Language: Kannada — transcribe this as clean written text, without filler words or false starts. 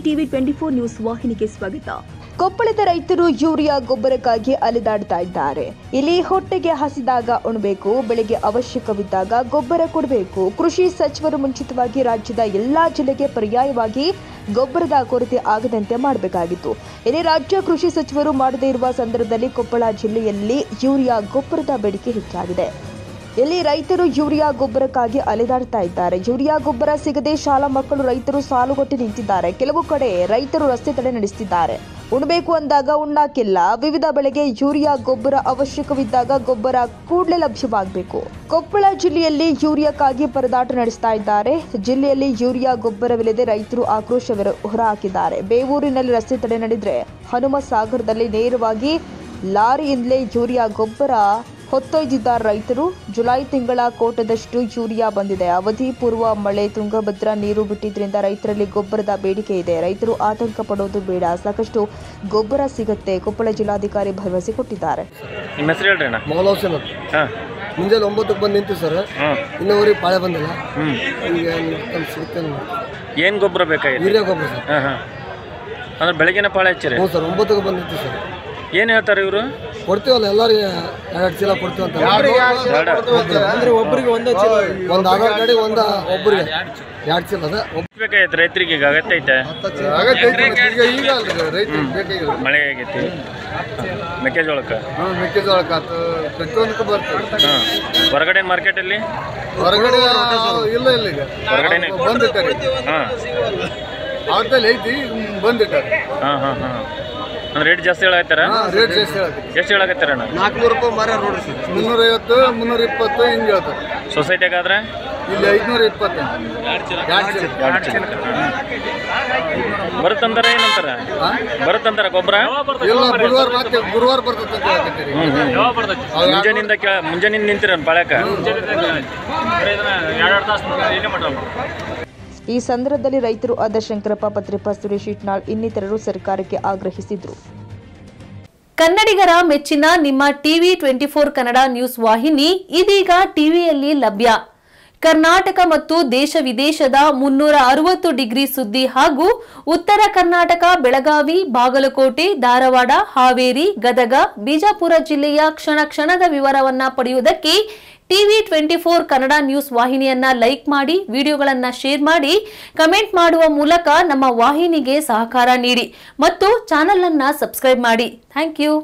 ಟಿವಿ 24 ನ್ಯೂಸ್ ವಾಹಿನಿಗೆ ಸ್ವಾಗತ. ಕೊಪ್ಪಳದ ರೈತರು ಯೂರಿಯಾ ಗೊಬ್ಬರಕ್ಕಾಗಿ ಅಲೆದಾಡ್ತಾ ಇದ್ದಾರೆ. ಇಲ್ಲಿ ಹೊಟ್ಟೆಗೆ ಹಸಿದಾಗ ಉಣಬೇಕು, ಬೆಳೆಗೆ ಅವಶ್ಯಕವಿದ್ದಾಗ ಗೊಬ್ಬರ ಕೊಡಬೇಕು. ಕೃಷಿ ಸಚಿವರು ಮುಂಚಿತವಾಗಿ ರಾಜ್ಯದ ಎಲ್ಲಾ ಜಿಲ್ಲೆಗೆ ಪರ್ಯಾಯವಾಗಿ ಗೊಬ್ಬರದ ಕೊರತೆ ಆಗದಂತೆ ಮಾಡಬೇಕಾಗಿತ್ತು. ಇಲ್ಲಿ ರಾಜ್ಯ ಕೃಷಿ ಸಚಿವರು ಮಾಡದೇ ಇರುವ ಸಂದರ್ಭದಲ್ಲಿ ಕೊಪ್ಪಳ ಜಿಲ್ಲೆಯಲ್ಲಿ ಯೂರಿಯಾ ಗೊಬ್ಬರದ ಬೇಡಿಕೆ ಹೆಚ್ಚಾಗಿದೆ. ಇಲ್ಲಿ ರೈತರು ಯೂರಿಯಾ ಗೊಬ್ಬರಕ್ಕಾಗಿ ಅಲೆದಾಡ್ತಾ ಇದ್ದಾರೆ. ಯೂರಿಯಾ ಗೊಬ್ಬರ ಸಿಗದೆ ಶಾಲಾ ಮಕ್ಕಳು ರೈತರು ಸಾಲುಗಟ್ಟಿ ನಿಂತಿದ್ದಾರೆ. ಕೆಲವು ಕಡೆ ರೈತರು ರಸ್ತೆ ತಡೆ ನಡೆಸುತ್ತಿದ್ದಾರೆ. ಉಣಬೇಕು ಅಂದಾಗ ಉಣ್ಣಾಕಿಲ್ಲ. ವಿವಿಧ ಬೆಳೆಗೆ ಯೂರಿಯಾ ಗೊಬ್ಬರ ಅವಶ್ಯಕವಿದ್ದಾಗ ಗೊಬ್ಬರ ಕೂಡಲೇ ಲಭ್ಯವಾಗಬೇಕು. ಕೊಪ್ಪಳ ಜಿಲ್ಲೆಯಲ್ಲಿ ಯೂರಿಯಾಕ್ಕಾಗಿ ಪರದಾಟ ನಡೆಸ್ತಾ ಇದ್ದಾರೆ. ಜಿಲ್ಲೆಯಲ್ಲಿ ಯೂರಿಯಾ ಗೊಬ್ಬರವಿಲ್ಲದೆ ರೈತರು ಆಕ್ರೋಶ ಹೊರಹಾಕಿದ್ದಾರೆ. ಬೇವೂರಿನಲ್ಲಿ ರಸ್ತೆ ತಡೆ ನಡೆದರೆ ಹನುಮಸಾಗರದಲ್ಲಿ ನೇರವಾಗಿ ಲಾರಿಯಿಂದಲೇ ಯೂರಿಯಾ ಗೊಬ್ಬರ ಹೊತ್ತೊಯ್ದಿದ್ದಾರೆ ರೈತರು. ಜುಲೈ ತಿಂಗಳ ಕೋಟದಷ್ಟು ಯೂರಿಯಾ ಬಂದಿದೆ. ಅವಧಿ ಪೂರ್ವ ಮಳೆ, ತುಂಗಭದ್ರಾ ನೀರು ಬಿಟ್ಟಿದ್ರಿಂದ ರೈತರಲ್ಲಿ ಗೊಬ್ಬರದ ಬೇಡಿಕೆ ಇದೆ. ರೈತರು ಆತಂಕ ಪಡೋದು ಬೇಡ, ಸಾಕಷ್ಟು ಗೊಬ್ಬರ ಸಿಗುತ್ತೆ. ಕೊಪ್ಪಳ ಜಿಲ್ಲಾಧಿಕಾರಿ ಭರವಸೆ ಕೊಟ್ಟಿದ್ದಾರೆ. ನಿಮ್ಮ ಹೆಸರು ಹೇಳ್ರಿ ಅಣ್ಣ? ಮೊಗಲೋಷನ್ ಅಂತ. ಮುಂಜಾನೆ 9ಕ್ಕೆ ಬಂದು ನಿಂತು ಸರ್, ಇನ್ನೂವರೆಗೆ ಪಾಳೆ ಬಂದಿಲ್ಲ. ಏನು ಗೊಬ್ಬರ ಬೇಕಾಗಿದೆ? ಯೂರಿಯಾ ಗೊಬ್ಬರ ಸರ್. ಅಂದ್ರೆ ಬೆಳಗಿನ ಪಾಳೆ ಹಚ್ಚಿರಿ? ಹ್ಞೂ ಸರ್, 9ಕ್ಕೆ ಬಂದು ನಿಂತು ಸರ್. ಏನು ಹೇಳ್ತಾರೆ ಇವರು? ಕೊಡ್ತೀವಲ್ಲ ಎಲ್ಲರಿಗೆ 2 ಚೀಲ ಕೊಡ್ತೀವಿ ಅಂತ. ಅಂದ್ರೆ ಒಬ್ಬರಿಗೆ ಒಂದೇ ಚೀಲ, ಒಂದು ಆಧಾರ್ ಕಾರ್ಡಿಗೆ ಒಬ್ಬರಿಗೆ 2 ಚೀಲ ಅದ. ಬೇಕಾಗೈತೆ ರೈತರಿಗೆ? ಈಗ ಅಗತ್ಯ ಐತೆ? ಮಳೆ ಆಗೈತಿ, ಮೆಕ್ಕೆಜೋಳಕ್ಕೆ ಮೆಕ್ಕೆಜೋಳಕ್ಕೆ ಆತು, ಪ್ರತಿಯೊಂದಕ್ಕೂ ಬರ್ತದೆ. ಹೊರಗಡೆ ಮಾರ್ಕೆಟಲ್ಲಿ? ಹೊರಗಡೆ ಇಲ್ಲ, ಈಗ ಹೊರಗಡೆ ಬಂದಿಟ್ಟಾರೆ. ಅವತ್ತಲ್ಲಿ ಐತಿ, ಬಂದಿಟ್ಟಾರೆ. ಅಂದ್ರೆ ರೇಟ್ ಜಾಸ್ತಿ ಹೇಳಾಕತ್ತಾರ? ರೇಟ್ ಜಾಸ್ತಿ ಹೇಳಕ್ಕೆ. ಎಷ್ಟು ಹೇಳಾಕತ್ತಾರ ಅಣ್ಣ? 400 ರೂಪಾಯಿ ಮಾರ ನೋಡ್ರಿ ಸರ್. 350, 320 ಹಿಂಗೆ ಹೇಳ್ತಾರೆ. ಸೊಸೈಟಿಗಾದ್ರೆ ಇಲ್ಲಿ 520. ಬರುತ್ತಂತಾರ? ಏನಂತಾರ ಬರುತ್ತಂತಾರ ಗೊಬ್ಬರ? ಇಲ್ಲ, ಗುರುವಾರ ಬರ್ತದೆ ಅಂತ ಹೇಳಕತ್ತೀರಿ. ಮುಂಜಾನಿಂದ ನಿಂತಿರ ಪಾಳ್ಯಾಕ? ಈ ಸಂದರ್ಭದಲ್ಲಿ ರೈತರು ಆದ ಶಂಕರಪ್ಪ, ಪತ್ರಿಪ, ಸುರೇಶ್ ಇಟ್ನಾಳ್ ಇನ್ನಿತರರು ಸರ್ಕಾರಕ್ಕೆ ಆಗ್ರಹಿಸಿದರು. ಕನ್ನಡಿಗರ ಮೆಚ್ಚಿನ ನಿಮ್ಮ ಟಿವಿ 24 ಕನ್ನಡ ನ್ಯೂಸ್ ವಾಹಿನಿ ಇದೀಗ ಟಿವಿಯಲ್ಲಿ ಲಭ್ಯ. ಕರ್ನಾಟಕ ಮತ್ತು ದೇಶ ವಿದೇಶದ 360 ಡಿಗ್ರಿ ಸುದ್ದಿ ಹಾಗೂ ಉತ್ತರ ಕರ್ನಾಟಕ, ಬೆಳಗಾವಿ, ಬಾಗಲಕೋಟೆ, ಧಾರವಾಡ, ಹಾವೇರಿ, ಗದಗ, ಬಿಜಾಪುರ ಜಿಲ್ಲೆಯ ಕ್ಷಣ ಕ್ಷಣದ ವಿವರವನ್ನ ಪಡೆಯುವುದಕ್ಕೆ ಟಿವಿ 24 ಕನ್ನಡ ನ್ಯೂಸ್ ವಾಹಿನಿಯನ್ನ ಲೈಕ್ ಮಾಡಿ, ವಿಡಿಯೋಗಳನ್ನ ಶೇರ್ ಮಾಡಿ, ಕಮೆಂಟ್ ಮಾಡುವ ಮೂಲಕ ನಮ್ಮ ವಾಹಿನಿಗೆ ಸಹಕಾರ ನೀಡಿ ಮತ್ತು ಚಾನೆಲ್ ಅನ್ನ ಸಬ್ಸ್ಕ್ರೈಬ್ ಮಾಡಿ. Thank you.